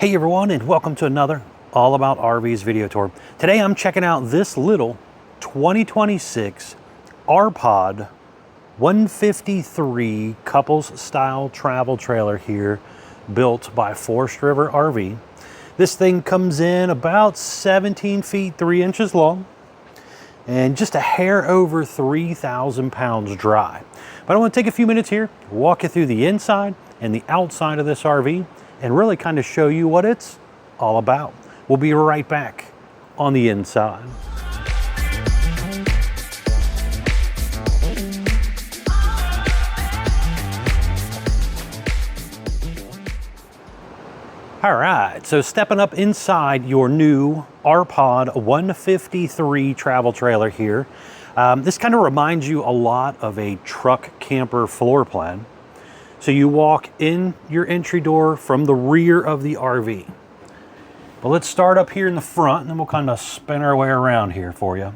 Hey everyone, and welcome to another All About RVs video tour. Today I'm checking out this little 2026 Rpod 153 couples style travel trailer here, built by Forestriver RV. This thing comes in about 17 feet 3 inches long and just a hair over 3,000 pounds dry. But I want to take a few minutes here, walk you through the inside and the outside of this RV, and really kind of show you what it's all about. We'll be right back on the inside. All right, so stepping up inside your new Rpod 153 travel trailer here. This kind of reminds you a lot of a truck camper floor plan. So you walk in your entry door from the rear of the RV. But let's start up here in the front, and then we'll kind of spin our way around here for you.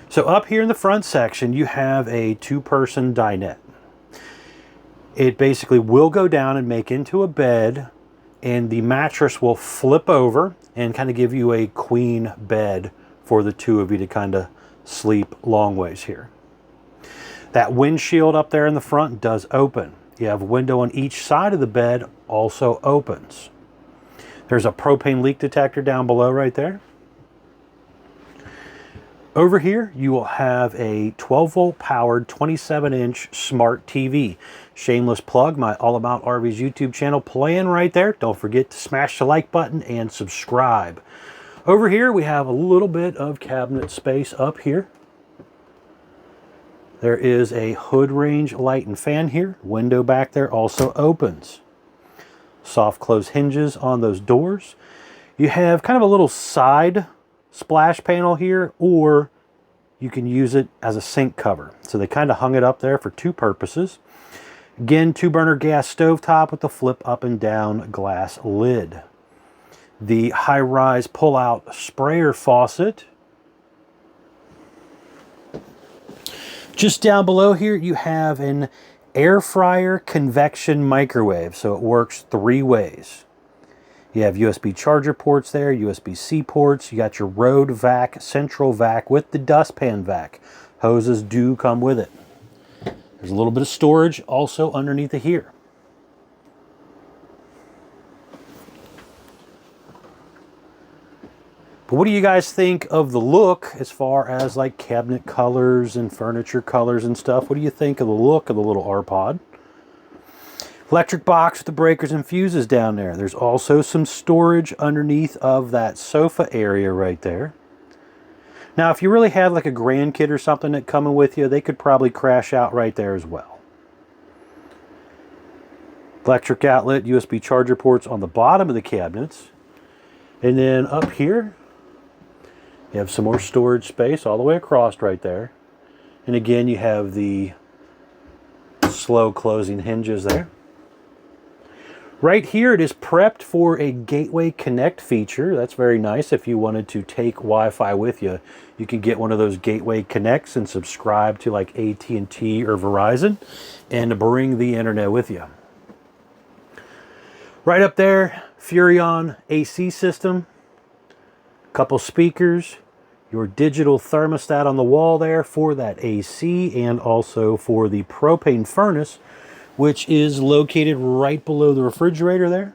So up here in the front section, you have a two-person dinette. It basically will go down and make into a bed, and the mattress will flip over and kind of give you a queen bed for the two of you to kind of sleep long ways here. That windshield up there in the front does open. You have a window on each side of the bed, also opens. There's a propane leak detector down below right there. Over here, you will have a 12-volt powered 27-inch smart TV. Shameless plug, my All About RVs YouTube channel playing right there. Don't forget to smash the like button and subscribe. Over here, we have a little bit of cabinet space up here. There is a hood range light and fan here. Window back there also opens. Soft close hinges on those doors. You have kind of a little side splash panel here, or you can use it as a sink cover. So they kind of hung it up there for two purposes. Again, 2-burner gas stovetop with the flip up and down glass lid. The high-rise pull-out sprayer faucet. Just down below here, you have an air fryer convection microwave, so it works 3 ways. You have USB charger ports there, USB-C ports. You got your Rode vac, central vac with the dustpan vac. Hoses do come with it. There's a little bit of storage also underneath it here. But what do you guys think of the look as far as like cabinet colors and furniture colors and stuff? What do you think of the look of the little Rpod? Electric box with the breakers and fuses down there. There's also some storage underneath of that sofa area right there. Now, if you really had like a grandkid or something that coming with you, they could probably crash out right there as well. Electric outlet, USB charger ports on the bottom of the cabinets. And then up here, you have some more storage space all the way across right there. And again, you have the slow closing hinges there. Right here, it is prepped for a Gateway Connect feature. That's very nice. If you wanted to take Wi-Fi with you, you could get one of those Gateway Connects and subscribe to like AT&T or Verizon and bring the internet with you. Right up there, Furrion AC system. Couple speakers, your digital thermostat on the wall there for that AC, and also for the propane furnace, which is located right below the refrigerator there.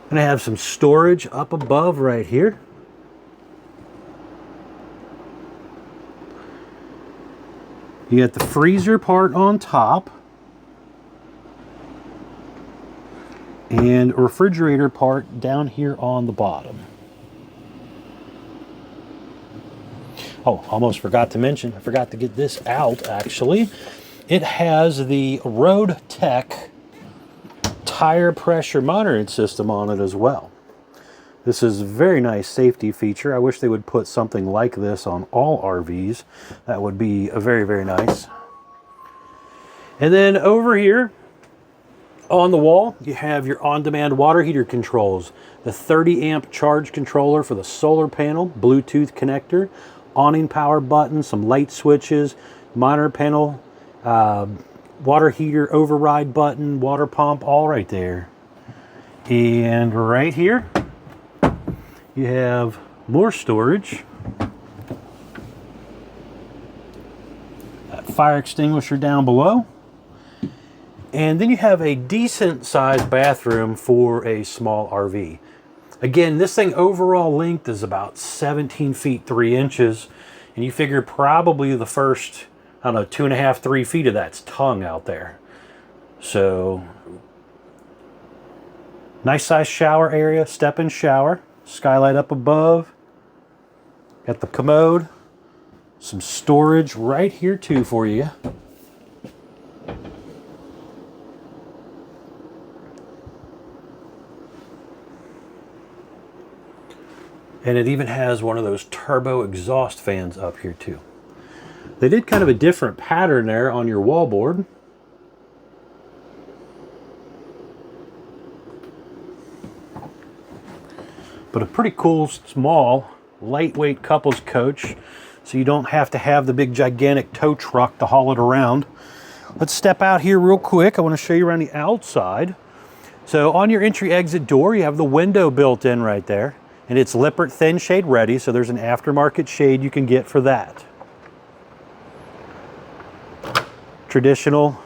And I have some storage up above right here. You got the freezer part on top, and a refrigerator part down here on the bottom. Oh, almost forgot to mention, I forgot to get this out actually. It has the Road Tech tire pressure monitoring system on it as well. This is a very nice safety feature. I wish they would put something like this on all RVs. That would be very, very nice. And then over here, on the wall, you have your on-demand water heater controls, the 30-amp charge controller for the solar panel, Bluetooth connector, awning power button, some light switches, monitor panel, water heater override button, water pump, all right there. And right here, you have more storage. That fire extinguisher down below. And then you have a decent sized bathroom for a small RV. Again, this thing overall length is about 17 feet 3 inches. And you figure probably the first, I don't know, 2.5, 3 feet of that's tongue out there. So, nice size shower area, step-in shower, skylight up above. Got the commode, some storage right here too for you. And it even has one of those turbo exhaust fans up here too. They did kind of a different pattern there on your wallboard. But a pretty cool, small, lightweight couples coach. So you don't have to have the big gigantic tow truck to haul it around. Let's step out here real quick. I want to show you around the outside. So on your entry exit door, you have the window built in right there. And it's Lippert thin shade ready, so there's an aftermarket shade you can get for that. Traditional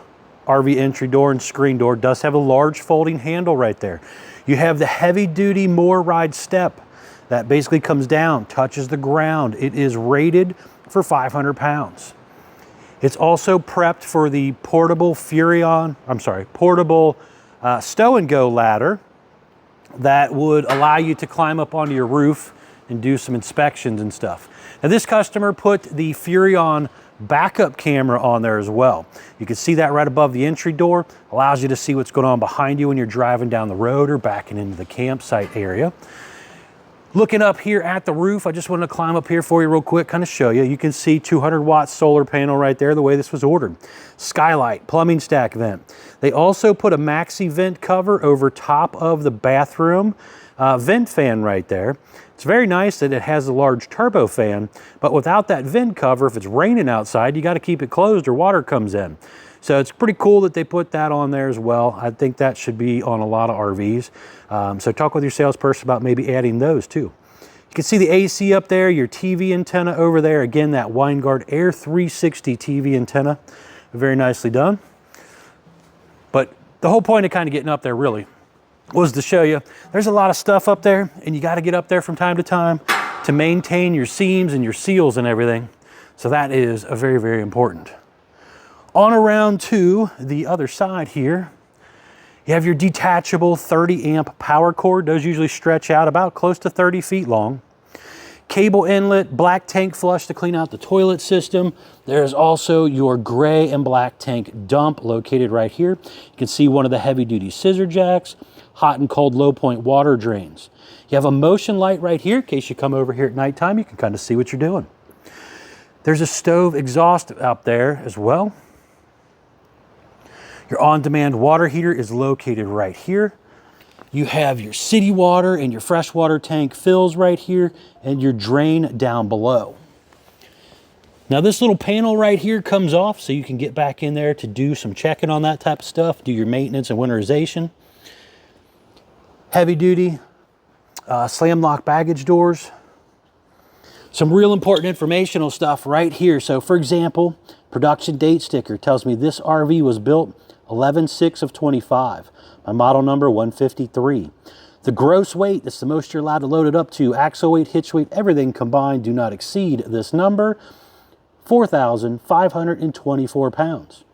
RV entry door and screen door does have a large folding handle right there. You have the heavy duty Moore ride step that basically comes down, touches the ground. It is rated for 500 pounds. It's also prepped for the portable portable stow and go ladder that would allow you to climb up onto your roof and do some inspections and stuff. Now this customer put the Furrion backup camera on there as well. You can see that right above the entry door. Allows you to see what's going on behind you when you're driving down the road or backing into the campsite area. Looking up here at the roof, I just wanted to climb up here for you real quick, kind of show you. You can see 200-watt solar panel right there, the way this was ordered. Skylight, plumbing stack vent. They also put a maxi vent cover over top of the bathroom vent fan right there. It's very nice that it has a large turbo fan, but without that vent cover, if it's raining outside, you got to keep it closed or water comes in. So it's pretty cool that they put that on there as well. I think that should be on a lot of RVs. So talk with your salesperson about maybe adding those too. You can see the AC up there, your TV antenna over there. Again, that Winegard Air 360 TV antenna. Very nicely done. But the whole point of kind of getting up there really was to show you there's a lot of stuff up there, and you got to get up there from time to time to maintain your seams and your seals and everything. So that is a very, very important. On around to the other side here, you have your detachable 30 amp power cord. Those usually stretch out about close to 30 feet long. Cable inlet, black tank flush to clean out the toilet system. There's also your gray and black tank dump located right here. You can see one of the heavy duty scissor jacks, hot and cold low point water drains. You have a motion light right here in case you come over here at nighttime, you can kind of see what you're doing. There's a stove exhaust up there as well. Your on-demand water heater is located right here. You have your city water and your freshwater tank fills right here and your drain down below. Now this little panel right here comes off so you can get back in there to do some checking on that type of stuff, do your maintenance and winterization. Heavy duty slam lock baggage doors. Some real important informational stuff right here. So for example, production date sticker tells me this RV was built 11/6 of 25. My model number 153. The gross weight, that's the most you're allowed to load it up to, axle weight, hitch weight, everything combined do not exceed this number, 4,524 pounds.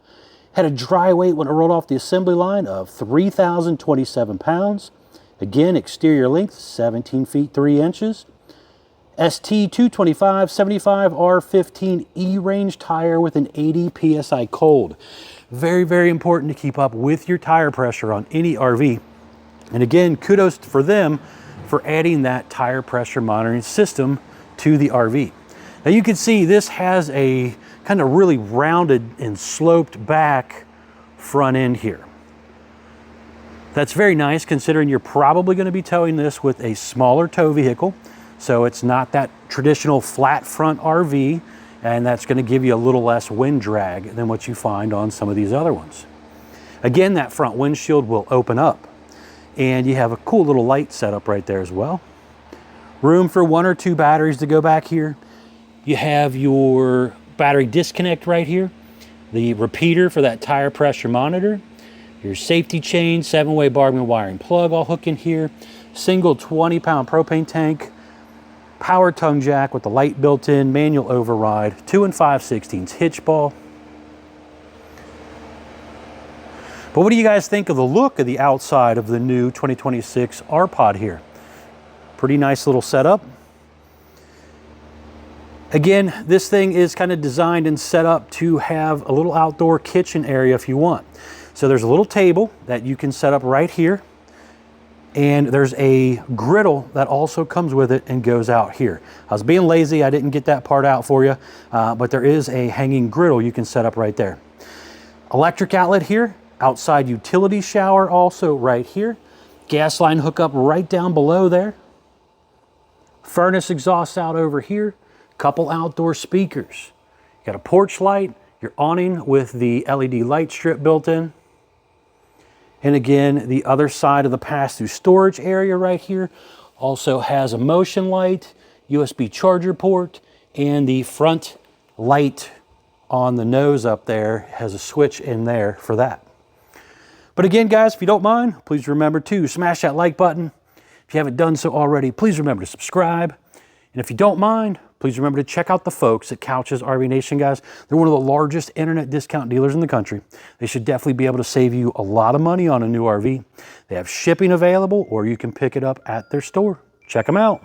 Had a dry weight when it rolled off the assembly line of 3,027 pounds. Again, exterior length, 17 feet 3 inches. ST 225 75 R15 E-range tire with an 80 PSI cold. Very, very important to keep up with your tire pressure on any RV. And again, kudos for them for adding that tire pressure monitoring system to the RV. Now you can see this has a kind of really rounded and sloped back front end here. That's very nice considering you're probably going to be towing this with a smaller tow vehicle. So it's not that traditional flat front RV, and that's going to give you a little less wind drag than what you find on some of these other ones. Again, that front windshield will open up. And you have a cool little light setup right there as well. Room for 1 or 2 batteries to go back here. You have your battery disconnect right here. The repeater for that tire pressure monitor. Your safety chain, 7-way barbed wiring plug all hook in here. Single 20-pound propane tank. Power tongue jack with the light built in. Manual override. 2 5/16 hitch ball. But what do you guys think of the look of the outside of the new 2026 Rpod here? Pretty nice little setup. Again, this thing is kind of designed and set up to have a little outdoor kitchen area if you want. So there's a little table that you can set up right here. And there's a griddle that also comes with it and goes out here. I was being lazy, I didn't get that part out for you, but there is a hanging griddle you can set up right there. Electric outlet here. Outside utility shower also right here. Gas line hookup right down below there. Furnace exhaust out over here. Couple outdoor speakers. You got a porch light, your awning with the LED light strip built in. And again, the other side of the pass-through storage area right here also has a motion light, USB charger port, and the front light on the nose up there has a switch in there for that. But again, guys, if you don't mind, please remember to smash that like button. If you haven't done so already, please remember to subscribe. And if you don't mind, please remember to check out the folks at Couch's RV Nation, guys. They're one of the largest internet discount dealers in the country. They should definitely be able to save you a lot of money on a new RV. They have shipping available, or you can pick it up at their store. Check them out.